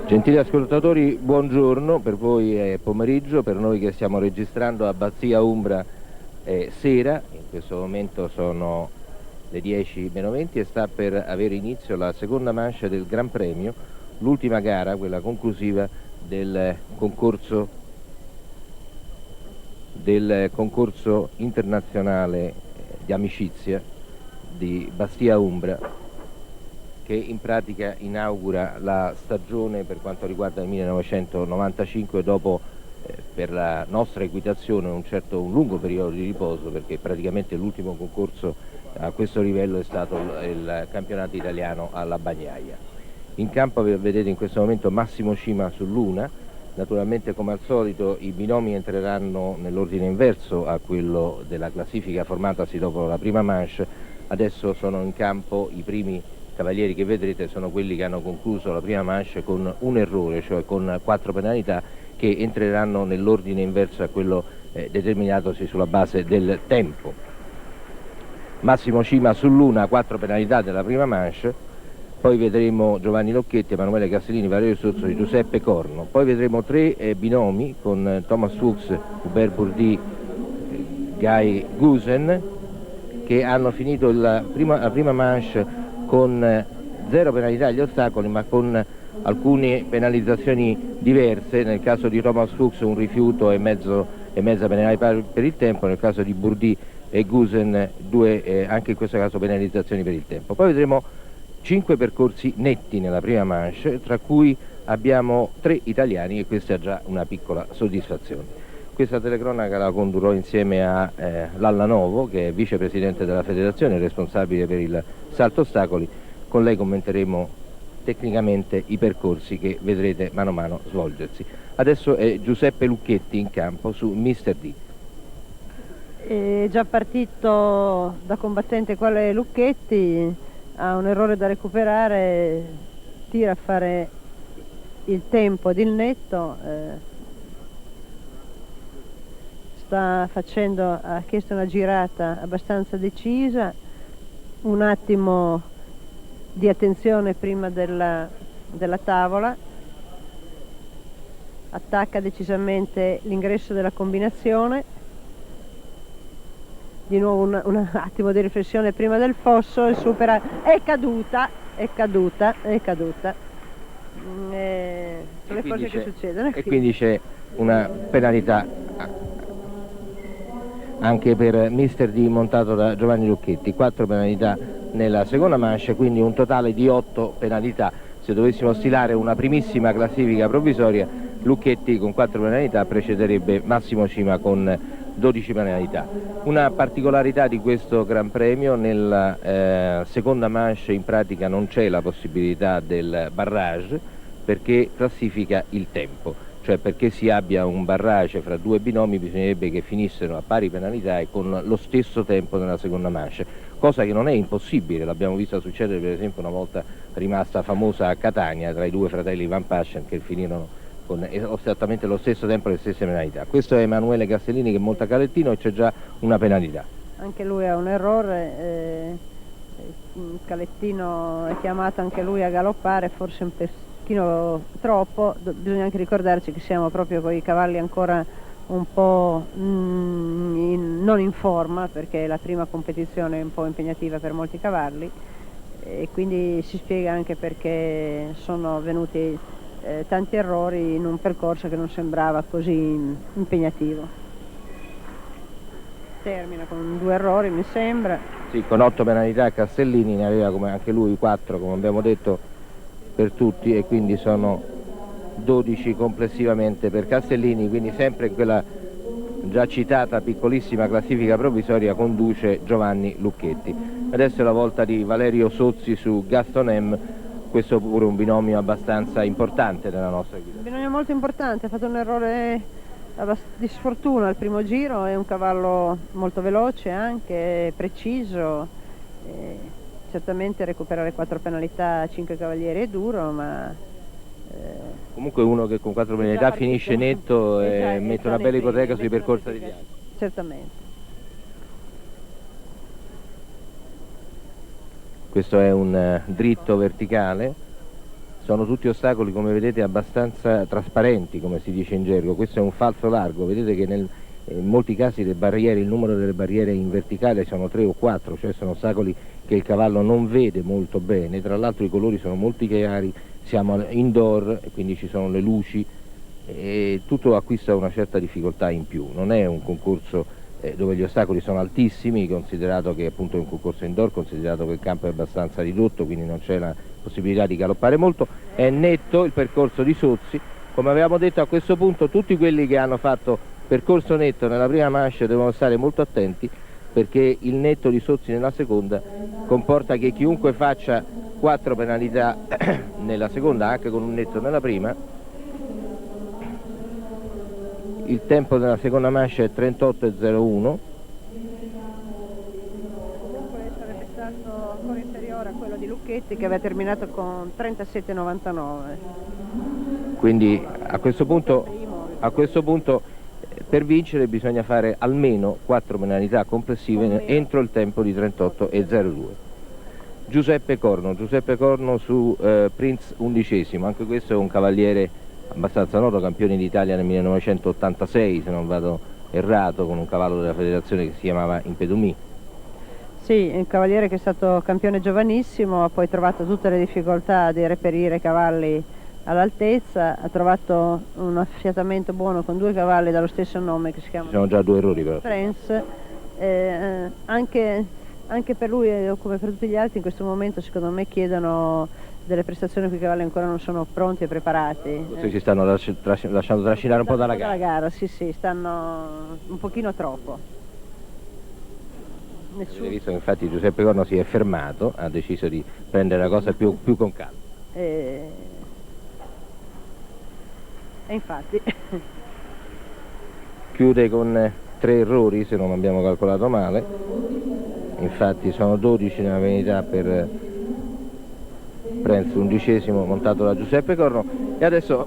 Gentili ascoltatori, buongiorno, per voi è pomeriggio, per noi che stiamo registrando a Bastia Umbra è sera, in questo momento sono le 10:20 e sta per avere inizio la seconda manche del Gran Premio, l'ultima gara, quella conclusiva del concorso internazionale di amicizia di Bastia Umbra, che in pratica inaugura la stagione per quanto riguarda il 1995 dopo per la nostra equitazione un lungo periodo di riposo, perché praticamente l'ultimo concorso a questo livello è stato il campionato italiano alla Bagnaia. In campo vedete in questo momento Massimo Cima sull'Una. Naturalmente, come al solito, i binomi entreranno nell'ordine inverso a quello della classifica formatasi dopo la prima manche. Adesso sono in campo i primi cavalieri che vedrete, sono quelli che hanno concluso la prima manche con un errore, cioè con 4 penalità, che entreranno nell'ordine inverso a quello determinatosi sulla base del tempo. Massimo Cima sull'Una, 4 penalità della prima manche, poi vedremo Giovanni Locchetti, Emanuele Castellini, Valerio Sozzo e Giuseppe Corno, poi vedremo 3 binomi con Thomas Fuchs, Hubert Bourdi, Guy Gusen, che hanno finito la prima manche con 0 penalità agli ostacoli, ma con alcune penalizzazioni diverse. Nel caso di Thomas Fuchs un rifiuto e mezza penalità per il tempo, nel caso di Bourdi e Gusen anche in questo caso penalizzazioni per il tempo. Poi vedremo 5 percorsi netti nella prima manche, tra cui abbiamo 3 italiani, e questa è già una piccola soddisfazione. Questa telecronaca la condurrò insieme a Lalla Novo, che è vicepresidente della federazione, responsabile per il salto ostacoli. Con lei commenteremo tecnicamente i percorsi che vedrete mano a mano svolgersi. Adesso è Giuseppe Lucchetti in campo su Mr. D. È già partito da combattente quale Lucchetti, ha un errore da recuperare, tira a fare il tempo ed il netto, ha chiesto una girata abbastanza decisa, un attimo di attenzione prima della tavola, attacca decisamente l'ingresso della combinazione, di nuovo un attimo di riflessione prima del fosso e supera, è caduta. Sono le cose che succedono. E quindi c'è una penalità anche per Mr. D montato da Giovanni Lucchetti, 4 penalità nella seconda manche, quindi un totale di 8 penalità. Se dovessimo stilare una primissima classifica provvisoria, Lucchetti con 4 penalità precederebbe Massimo Cima con 12 penalità. Una particolarità di questo Gran Premio: nella seconda manche in pratica non c'è la possibilità del barrage, perché classifica il tempo, cioè perché si abbia un barrage fra 2 binomi bisognerebbe che finissero a pari penalità e con lo stesso tempo nella seconda manche, cosa che non è impossibile. L'abbiamo vista succedere per esempio una volta rimasta famosa a Catania tra i 2 fratelli Van Paschen, che finirono con esattamente lo stesso tempo e le stesse penalità. Questo è Emanuele Castellini che monta Calettino e c'è già una penalità. Anche lui ha un errore, Calettino è chiamato anche lui a galoppare, forse un pochino troppo. Bisogna anche ricordarci che siamo proprio con i cavalli ancora un po' non in forma, perché la prima competizione è un po' impegnativa per molti cavalli, e quindi si spiega anche perché sono venuti tanti errori in un percorso che non sembrava così impegnativo. Termina con 2 errori, mi sembra. Sì, con 8 penalità. Castellini ne aveva come anche lui 4, come abbiamo detto, per tutti, e quindi sono 12 complessivamente per Castellini, quindi sempre in quella già citata piccolissima classifica provvisoria conduce Giovanni Lucchetti. Adesso è la volta di Valerio Sozzi su Gaston M. Questo pure un binomio abbastanza importante nella nostra guida. Un binomio molto importante, ha fatto un errore di sfortuna al primo giro, è un cavallo molto veloce, anche preciso, certamente recuperare 4 penalità a 5 cavalieri è duro, ma comunque uno che con 4 penalità finisce netto e mette una bella ipoteca sui percorsi di viaggio. Certamente. Questo è un dritto verticale sono tutti ostacoli, come vedete, abbastanza trasparenti, come si dice in gergo. Questo è un falso largo, vedete che in molti casi le barriere, il numero delle barriere in verticale sono 3 o 4, cioè sono ostacoli che il cavallo non vede molto bene. Tra l'altro i colori sono molto chiari, siamo indoor e quindi ci sono le luci e tutto acquista una certa difficoltà in più. Non è un concorso dove gli ostacoli sono altissimi, considerato che appunto è un concorso indoor, considerato che il campo è abbastanza ridotto, quindi non c'è la possibilità di galoppare molto. È netto il percorso di Sozzi. Come avevamo detto, a questo punto tutti quelli che hanno fatto percorso netto nella prima manche devono stare molto attenti, perché il netto di Sozzi nella seconda comporta che chiunque faccia 4 penalità nella seconda, anche con un netto nella prima, il tempo della seconda manche è 38,01. Comunque sarebbe stato ancora inferiore a quello di Lucchetti, che aveva terminato con 37,99. Quindi a questo punto per vincere bisogna fare almeno 4 penalità complessive entro il tempo di 38,02. Giuseppe Corno su Prince 11°, anche questo è un cavaliere abbastanza noto, campione d'Italia nel 1986, se non vado errato, con un cavallo della federazione che si chiamava Impedumi. Sì, un cavaliere che è stato campione giovanissimo, ha poi trovato tutte le difficoltà di reperire cavalli all'altezza, ha trovato un affiatamento buono con 2 cavalli dallo stesso nome che si chiamano. Ci sono già 2 errori però. Prince, anche per lui, come per tutti gli altri, in questo momento secondo me chiedono delle prestazioni cui i cavalli ancora non sono pronti e preparati. Forse si stanno lasciando trascinare un po' dalla gara. Sì, stanno un pochino troppo. Avete visto che infatti Giuseppe Corno si è fermato, ha deciso di prendere la cosa più con calma. E infatti Chiude con 3 errori, se non abbiamo calcolato male. Infatti sono 12 nella penalità per Prince 11°, montato da Giuseppe Corno. E adesso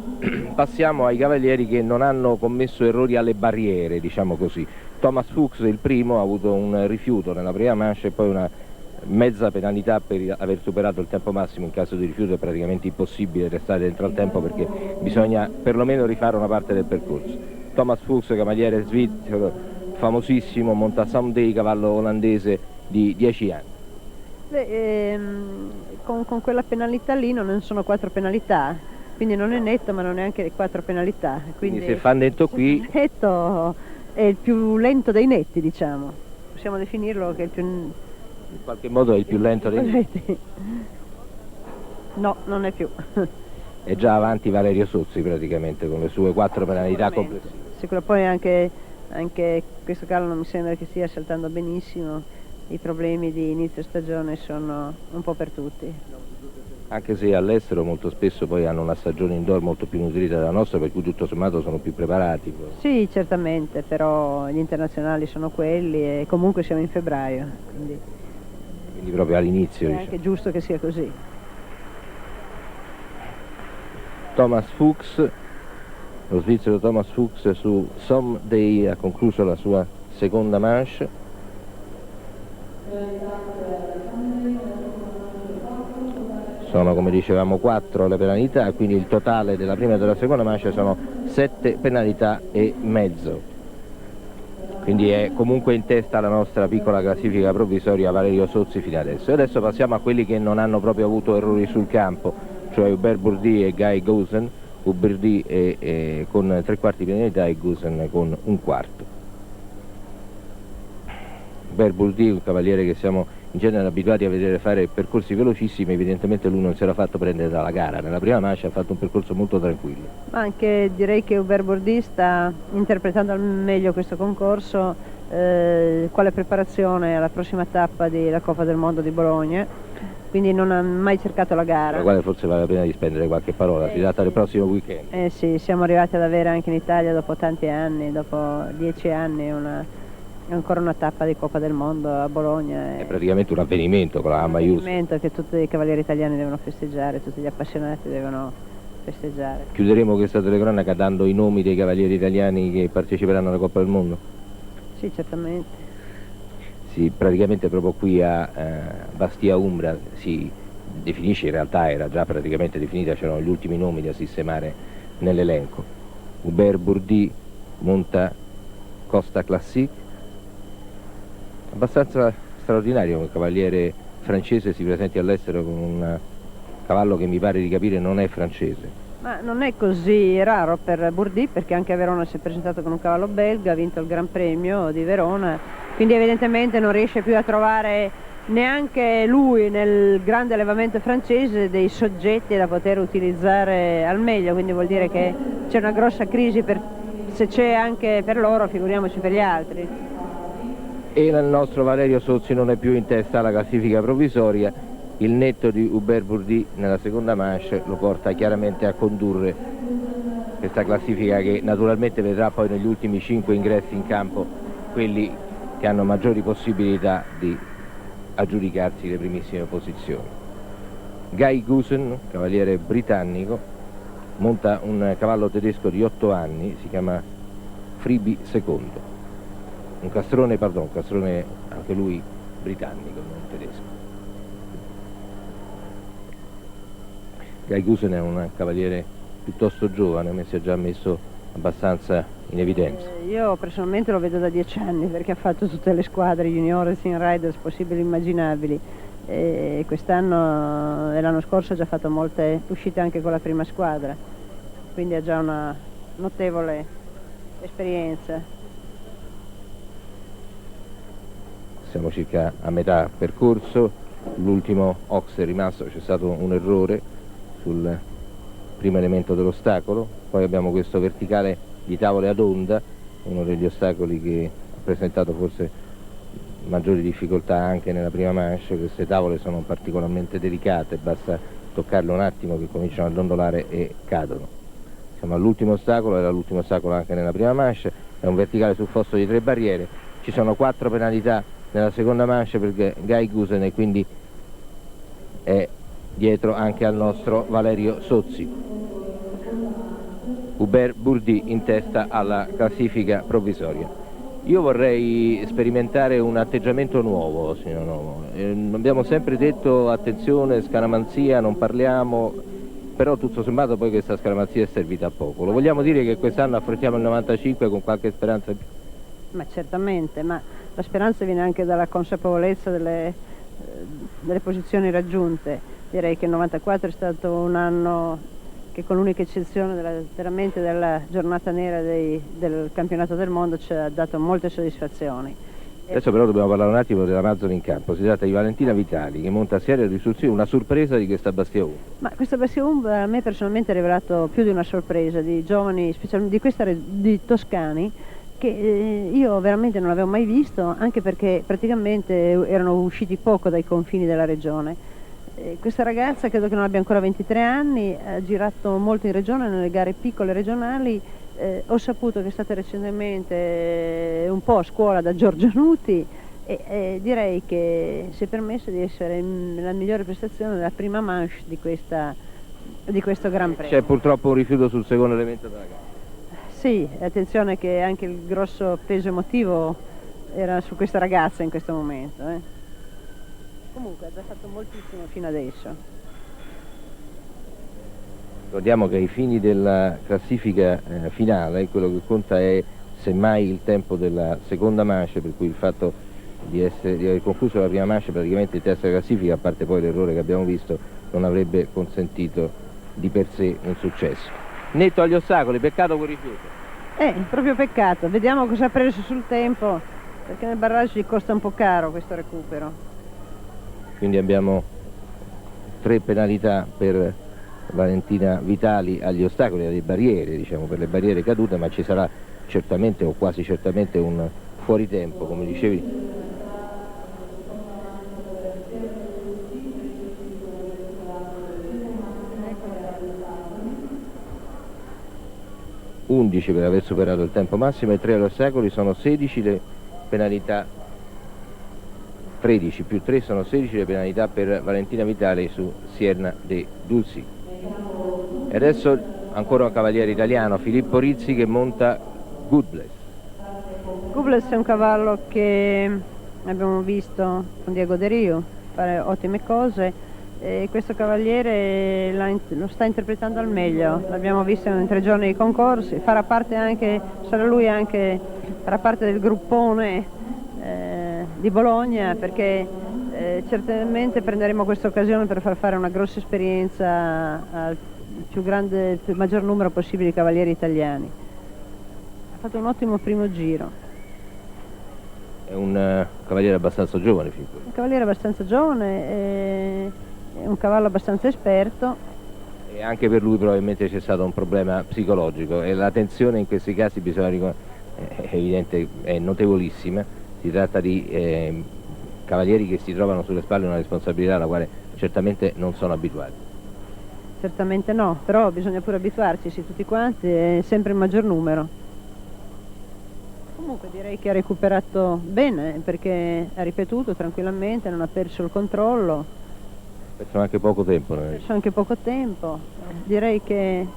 passiamo ai cavalieri che non hanno commesso errori alle barriere, diciamo così. Thomas Fuchs, il primo, ha avuto un rifiuto nella prima manche e poi una mezza penalità per aver superato il tempo massimo. In caso di rifiuto è praticamente impossibile restare dentro al tempo, perché bisogna perlomeno rifare una parte del percorso. Thomas Fuchs, cavaliere svizzero, famosissimo, monta Someday, cavallo olandese di 10 anni. Beh, con quella penalità lì non sono 4 penalità, quindi non è netto, ma non è anche 4 penalità. Quindi se fa netto qui... Netto è il più lento dei netti, diciamo. Possiamo definirlo che è il più... In qualche modo è il più lento dei netti. No, non è più. È già avanti Valerio Sozzi praticamente, con le sue 4 penalità complessive. Sicuro, poi anche questo cavallo non mi sembra che stia saltando benissimo. I problemi di inizio stagione sono un po' per tutti. Anche se all'estero molto spesso poi hanno una stagione indoor molto più nutrita della nostra, per cui tutto sommato sono più preparati. Sì, certamente, però gli internazionali sono quelli e comunque siamo in febbraio. Quindi proprio all'inizio. È anche giusto che sia così. Thomas Fuchs, lo svizzero Thomas Fuchs su Someday ha concluso la sua seconda manche. Sono, come dicevamo, 4 le penalità, quindi il totale della prima e della seconda manche sono 7 penalità e mezzo. Quindi è comunque in testa la nostra piccola classifica provvisoria Valerio Sozzi fino adesso. E adesso passiamo a quelli che non hanno proprio avuto errori sul campo, cioè Hubert Bourdi e Guy Goosen. Bourdi con 3/4 penalità e Goosen con 1/4. Hubert Bourdi, un cavaliere che siamo in genere abituati a vedere fare percorsi velocissimi, evidentemente lui non si era fatto prendere dalla gara. Nella prima manche ha fatto un percorso molto tranquillo. Ma anche direi che Hubert Bourdi sta interpretando al meglio questo concorso, quale preparazione alla prossima tappa della Coppa del Mondo di Bologna, quindi non ha mai cercato la gara. Per la quale forse vale la pena di spendere qualche parola, si tratta del prossimo weekend. Sì, siamo arrivati ad avere anche in Italia dopo tanti anni, dopo 10 anni, ancora una tappa di Coppa del Mondo a Bologna. È praticamente un avvenimento con la A maiuscola. Un avvenimento che tutti i cavalieri italiani devono festeggiare, tutti gli appassionati devono festeggiare. Chiuderemo questa telecronaca dando i nomi dei cavalieri italiani che parteciperanno alla Coppa del Mondo? Sì, certamente. Sì, praticamente proprio qui a Bastia Umbra si definisce, in realtà era già praticamente definita, c'erano gli ultimi nomi da sistemare nell'elenco. Hubert Bourdi monta Costa Classique, abbastanza straordinario che un cavaliere francese si presenti all'estero con un cavallo che mi pare di capire non è francese. Ma non è così raro per Bourdi, perché anche a Verona si è presentato con un cavallo belga, ha vinto il Gran Premio di Verona, quindi evidentemente non riesce più a trovare neanche lui nel grande allevamento francese dei soggetti da poter utilizzare al meglio, quindi vuol dire che c'è una grossa crisi, se c'è anche per loro, figuriamoci per gli altri. E il nostro Valerio Sozzi non è più in testa alla classifica provvisoria, il netto di Hubert Bourdi nella seconda manche lo porta chiaramente a condurre questa classifica, che naturalmente vedrà poi negli ultimi 5 ingressi in campo quelli che hanno maggiori possibilità di aggiudicarsi le primissime posizioni. Guy Goosen, cavaliere britannico, monta un cavallo tedesco di 8 anni, si chiama Freebie II, un castrone anche lui britannico, non tedesco. Guy Goosen è un cavaliere piuttosto giovane, ma si è già messo abbastanza in evidenza. Io personalmente lo vedo da 10 anni, perché ha fatto tutte le squadre juniores in riders possibili e immaginabili, e quest'anno e l'anno scorso ha già fatto molte uscite anche con la prima squadra, quindi ha già una notevole esperienza. Siamo circa a metà percorso, l'ultimo ox è rimasto, c'è stato un errore sul primo elemento dell'ostacolo, poi abbiamo questo verticale di tavole ad onda, uno degli ostacoli che ha presentato forse maggiori difficoltà anche nella prima manche. Queste tavole sono particolarmente delicate, basta toccarle un attimo che cominciano a dondolare e cadono. Siamo all'ultimo ostacolo, era l'ultimo ostacolo anche nella prima manche, è un verticale sul fosso di 3 barriere, ci sono 4 penalità nella seconda manche per Guy Goosen e quindi è dietro anche al nostro Valerio Sozzi. Hubert Bourdi in testa alla classifica provvisoria. Io vorrei sperimentare un atteggiamento nuovo, signor Nomo. Abbiamo sempre detto attenzione, scaramanzia, non parliamo, però tutto sommato poi questa scaramanzia è servita a poco. Lo vogliamo dire che quest'anno affrontiamo il 95 con qualche speranza in più? Ma certamente, ma la speranza viene anche dalla consapevolezza delle posizioni raggiunte. Direi che il 94 è stato un anno che, con l'unica eccezione veramente della giornata nera del campionato del mondo, ci ha dato molte soddisfazioni. Adesso però dobbiamo parlare un attimo dell'Amazon in campo. Si tratta di Valentina Vitali, che monta a Sierra di Sulzio, una sorpresa di questa Bastia Umbra. Ma questa Bastia Umbra a me personalmente ha rivelato più di una sorpresa, di giovani, specialmente di toscani, che io veramente non avevo mai visto, anche perché praticamente erano usciti poco dai confini della regione. Questa ragazza credo che non abbia ancora 23 anni, ha girato molto in regione, nelle gare piccole regionali. Ho saputo che è stata recentemente un po' a scuola da Giorgio Nuti e direi che si è permesso di essere la migliore prestazione della prima manche di questo Gran Premio. C'è purtroppo un rifiuto sul secondo elemento della gara. Sì, attenzione che anche il grosso peso emotivo era su questa ragazza in questo momento. Comunque ha già fatto moltissimo fino adesso. Ricordiamo che ai fini della classifica finale quello che conta è semmai il tempo della seconda manche, per cui il fatto di aver concluso la prima manche praticamente in testa della classifica, a parte poi l'errore che abbiamo visto, non avrebbe consentito di per sé un successo. Netto agli ostacoli, peccato quel rifiuto. Proprio peccato. Vediamo cosa ha preso sul tempo, perché nel barrage gli costa un po' caro questo recupero. Quindi abbiamo 3 penalità per Valentina Vitali agli ostacoli, alle barriere, diciamo, per le barriere cadute, ma ci sarà certamente o quasi certamente un fuoritempo, come dicevi. (11) per aver superato il tempo massimo e 3 agli ostacoli, sono 16 le penalità. 13 più 3 sono 16 le penalità per Valentina Vitali su Sierna de Dulci. E adesso ancora un cavaliere italiano, Filippo Rizzi, che monta Goodbless. Goodbless è un cavallo che abbiamo visto con Diego De Rio fare ottime cose, e questo cavaliere lo sta interpretando al meglio. L'abbiamo visto in 3 giorni di concorsi, farà parte del gruppone di Bologna, perché certamente prenderemo questa occasione per far fare una grossa esperienza al maggior numero possibile di cavalieri italiani. Ha fatto un ottimo primo giro. È un cavaliere abbastanza giovane, Filippo. Un cavaliere abbastanza giovane, è un cavallo abbastanza esperto. E anche per lui probabilmente c'è stato un problema psicologico, e la tensione in questi casi bisogna è evidente, è notevolissima. Si tratta di cavalieri che si trovano sulle spalle una responsabilità alla quale certamente non sono abituati. Certamente no, però bisogna pure abituarci, sì, tutti quanti, è sempre il maggior numero. Comunque direi che ha recuperato bene, perché ha ripetuto tranquillamente, non ha perso il controllo. Ha perso anche poco tempo. Ha perso anche poco tempo. Direi che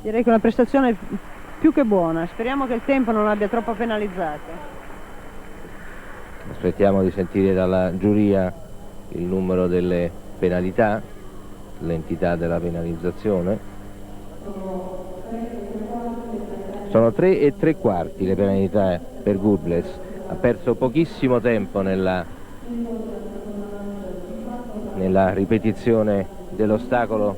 è una prestazione più che buona. Speriamo che il tempo non l'abbia troppo penalizzato. Aspettiamo di sentire dalla giuria il numero delle penalità, l'entità della penalizzazione. Sono 3 3/4 le penalità per Good Bless. Ha perso pochissimo tempo nella ripetizione dell'ostacolo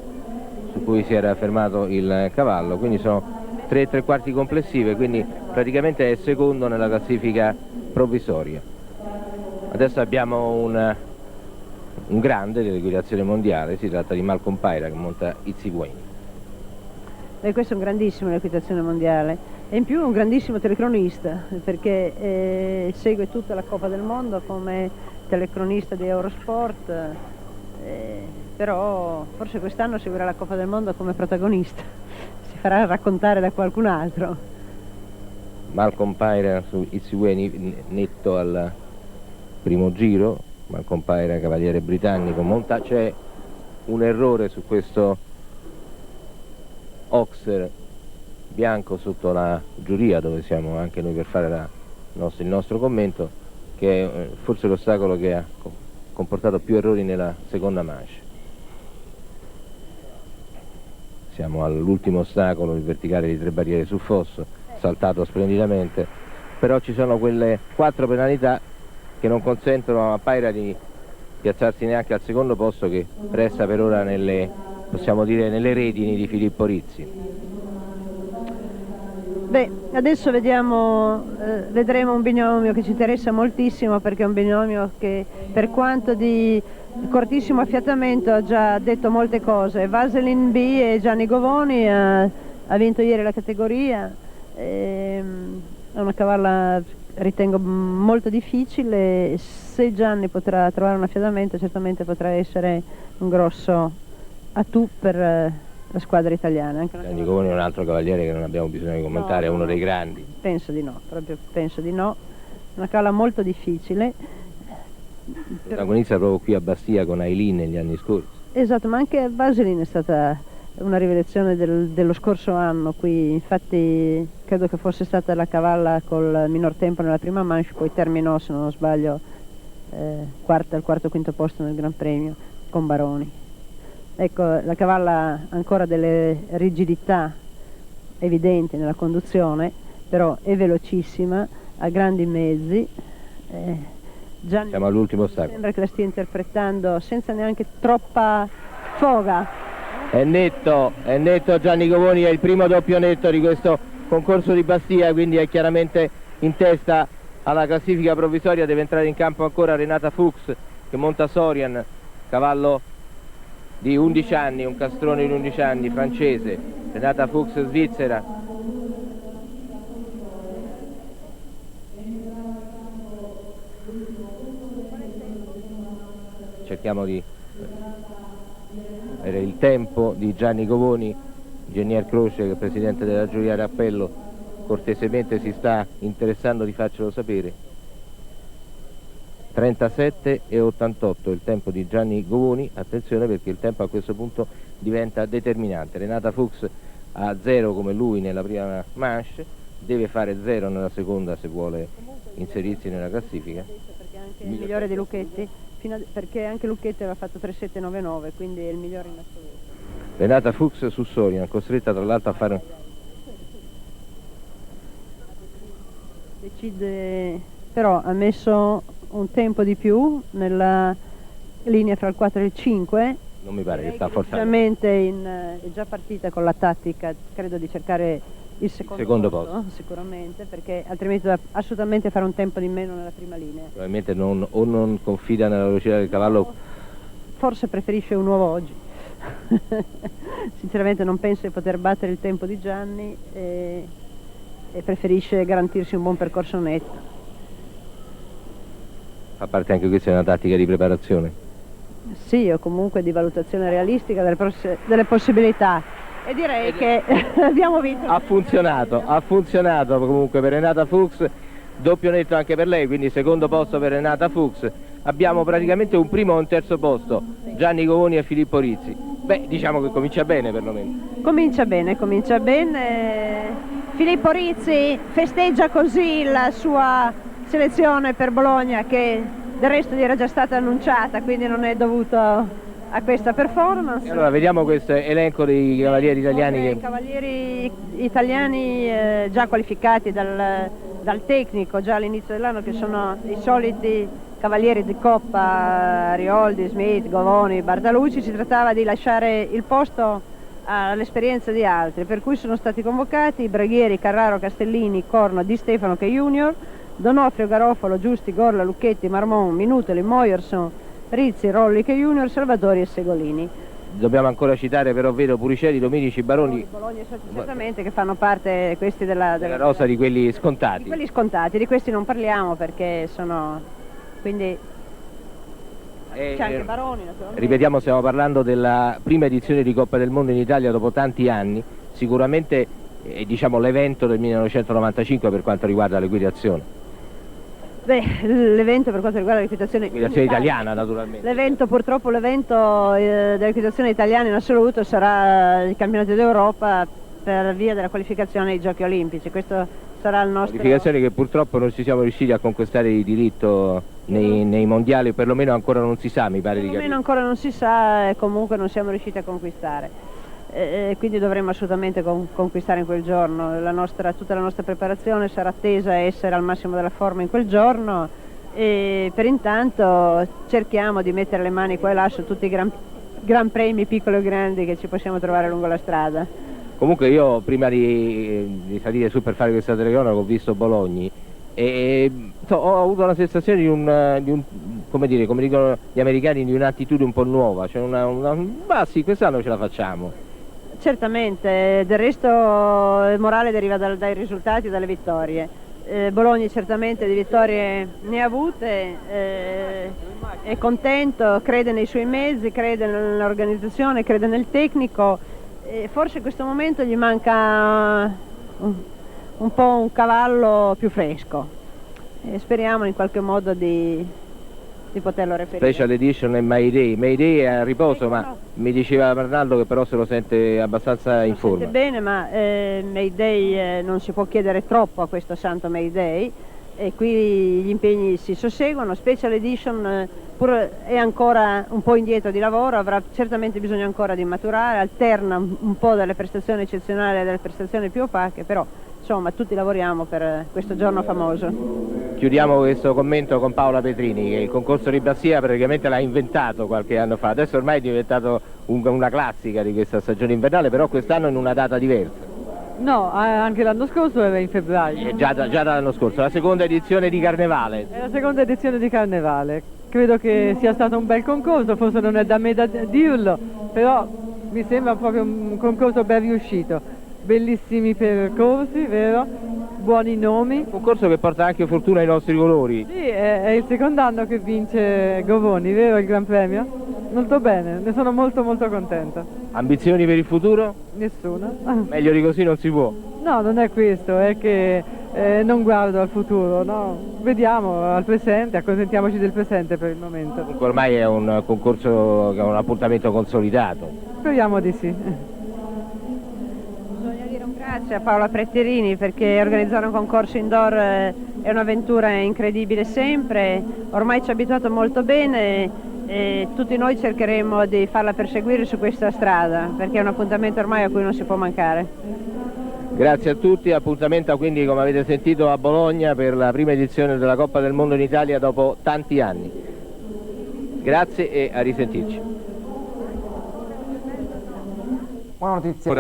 su cui si era fermato il cavallo, quindi sono 3 3/4 complessive, quindi praticamente è secondo nella classifica provvisoria. Adesso abbiamo un grande dell'equitazione mondiale, si tratta di Malcolm Pyra che monta Itzigweni. E questo è un grandissimo nell'equitazione mondiale e in più un grandissimo telecronista, perché segue tutta la Coppa del Mondo come telecronista di Eurosport, però forse quest'anno seguirà la Coppa del Mondo come protagonista, si farà raccontare da qualcun altro. Malcolm Pyra su Itzigweni netto al primo giro. Malcolm Pyra, cavaliere britannico, c'è un errore su questo Oxer bianco sotto la giuria, dove siamo anche noi per fare il nostro commento, che è forse l'ostacolo che ha comportato più errori nella seconda manche. Siamo all'ultimo ostacolo, il verticale di 3 barriere sul fosso, saltato splendidamente, però ci sono quelle 4 penalità che non consentono a Pyra di piazzarsi neanche al secondo posto, che resta per ora possiamo dire nelle redini di Filippo Rizzi. Beh, adesso vedremo un binomio che ci interessa moltissimo, perché è un binomio che, per quanto di cortissimo affiatamento, ha già detto molte cose. Vaseline B e Gianni Govoni ha vinto ieri la categoria, è una cavalla ritengo molto difficile. Se Gianni potrà trovare un affiatamento, certamente potrà essere un grosso attu per la squadra italiana. Gianni Govoni è un altro cavaliere che non abbiamo bisogno di commentare, no, è uno dei grandi. Penso di no, proprio penso di no. Una cavalla molto difficile. Protagonista proprio qui a Bastia con Aileen negli anni scorsi. Esatto, ma anche Vaseline è stata una rivelazione dello scorso anno qui, infatti credo che fosse stata la cavalla col minor tempo nella prima manche, poi terminò, se non sbaglio, al quarto o quinto posto nel Gran Premio con Baroni. Ecco, la cavalla ha ancora delle rigidità evidenti nella conduzione, però è velocissima, ha grandi mezzi. Gianni, siamo all'ultimo ostacolo. Sembra che la stia interpretando senza neanche troppa foga. È netto Gianni Govoni, è il primo doppio netto di questo concorso di Bastia, quindi è chiaramente in testa alla classifica provvisoria. Deve entrare in campo ancora Renata Fuchs che monta Sorian, cavallo di 11 anni, un castrone di 11 anni, francese. Renata Fuchs, svizzera. Cerchiamo di avere il tempo di Gianni Govoni. Ingegner Croce, che è il presidente della giuria d'appello, cortesemente si sta interessando di farcelo sapere. 37,88 il tempo di Gianni Govoni. Attenzione, perché il tempo a questo punto diventa determinante. Renata Fuchs ha 0 come lui nella prima manche, deve fare 0 nella seconda se vuole inserirsi nella classifica. Perché anche il migliore di Lucchetti, perché anche Lucchetti aveva fatto 3.799, quindi è il migliore in assoluto. Renata Fuchs su Sorian, costretta tra l'altro a fare... Decide, però ha messo un tempo di più nella linea fra il 4 e il 5. Non mi pare che sta forzando. È già partita con la tattica, credo, di cercare il secondo posto, sicuramente, perché altrimenti doveva assolutamente fare un tempo di meno nella prima linea. Probabilmente non confida nella velocità del cavallo. Forse preferisce un nuovo oggi. Sinceramente non penso di poter battere il tempo di Gianni e preferisce garantirsi un buon percorso netto. Fa parte anche questa di una tattica di preparazione? Sì, o comunque di valutazione realistica delle possibilità, e direi che abbiamo vinto. Ha funzionato comunque per Renata Fuchs, doppio netto anche per lei, quindi secondo posto per Renata Fuchs. Abbiamo praticamente un primo e un terzo posto, Gianni Govoni e Filippo Rizzi. Beh, diciamo che comincia bene perlomeno. Comincia bene. Filippo Rizzi festeggia così la sua selezione per Bologna, che del resto gli era già stata annunciata, quindi non è dovuto a questa performance. E allora vediamo questo elenco dei cavalieri italiani. I cavalieri italiani già qualificati dal tecnico già all'inizio dell'anno, che sono i soliti cavalieri di Coppa, Rioldi, Smith, Govoni, Bartalucci. Si trattava di lasciare il posto all'esperienza di altri, per cui sono stati convocati Braghieri, Carraro, Castellini, Corno, Di Stefano che Junior, Donofrio, Garofalo, Giusti, Gorla, Lucchetti, Marmon, Minutoli, Moyerson, Rizzi, Rolli che Junior, Salvatori e Segolini. Dobbiamo ancora citare però, vedo, Puricelli, Dominici, Baroni. Bologna certamente, che fanno parte questi della rosa di quelli scontati. Di quelli scontati, di questi non parliamo perché sono... quindi... c'è anche Baroni, naturalmente. Ripetiamo, stiamo parlando della prima edizione di Coppa del Mondo in Italia dopo tanti anni, sicuramente diciamo l'evento del 1995 per quanto riguarda l'equitazione. Beh, l'evento per quanto riguarda l'equitazione italiana, naturalmente. Purtroppo l'evento dell'equitazione italiana in assoluto sarà il campionato d'Europa per via della qualificazione ai Giochi Olimpici. Questo sarà il nostro... Qualificazione che purtroppo non ci siamo riusciti a conquistare di diritto nei mondiali, perlomeno ancora non si sa, mi pare di capire. Perlomeno ancora non si sa e comunque non siamo riusciti a conquistare. Quindi dovremo assolutamente conquistare in quel giorno. Tutta la nostra preparazione sarà tesa a essere al massimo della forma in quel giorno, e per intanto cerchiamo di mettere le mani qua e là su tutti i gran premi piccoli o grandi che ci possiamo trovare lungo la strada. Comunque io prima di salire su per fare questa telecronaca ho visto Bologna e ho avuto la sensazione di un come dicono gli americani, di un'attitudine un po' nuova, cioè bah sì, quest'anno ce la facciamo. Certamente, del resto il morale deriva dai risultati e dalle vittorie. Bologna certamente di vittorie ne ha avute, è contento, crede nei suoi mezzi, crede nell'organizzazione, crede nel tecnico, e forse in questo momento gli manca un po' un cavallo più fresco, e speriamo in qualche modo di poterlo reperire. Special Edition e Mayday è a riposo, ma no. Mi diceva Arnaldo che però se lo sente abbastanza in forma. Sente bene, ma Mayday non si può chiedere troppo a questo santo Mayday, e qui gli impegni si susseguono. Special Edition pur è ancora un po' indietro di lavoro, avrà certamente bisogno ancora di maturare, alterna un po' dalle prestazioni eccezionali e dalle prestazioni più opache, però insomma tutti lavoriamo per questo giorno famoso. Chiudiamo questo commento con Paola Petrini, che il concorso di Bastia praticamente l'ha inventato qualche anno fa, adesso ormai è diventato una classica di questa stagione invernale, però quest'anno in una data diversa. No, anche l'anno scorso era in febbraio. Già dall'anno scorso, la seconda edizione di Carnevale. È la seconda edizione di Carnevale, credo che sia stato un bel concorso, forse non è da me da dirlo, però mi sembra proprio un concorso ben riuscito. Bellissimi percorsi, vero? Buoni nomi. Un concorso che porta anche fortuna ai nostri colori. Sì, è il secondo anno che vince Govoni, vero, il Gran Premio? Molto bene, ne sono molto contenta. Ambizioni per il futuro? Nessuna. Meglio di così non si può. No, non è questo, è che non guardo al futuro, no? Vediamo al presente, accontentiamoci del presente per il momento. Comunque ormai è un concorso che ha un appuntamento consolidato. Speriamo di sì. Bisogna dire un Grazie a Paola Pretterini, perché organizzare un concorso indoor è un'avventura incredibile sempre, ormai ci ha abituato molto bene e tutti noi cercheremo di farla perseguire su questa strada, perché è un appuntamento ormai a cui non si può mancare. Grazie a tutti, appuntamento quindi come avete sentito a Bologna per la prima edizione della Coppa del Mondo in Italia dopo tanti anni. Grazie e a risentirci. Buona notizia.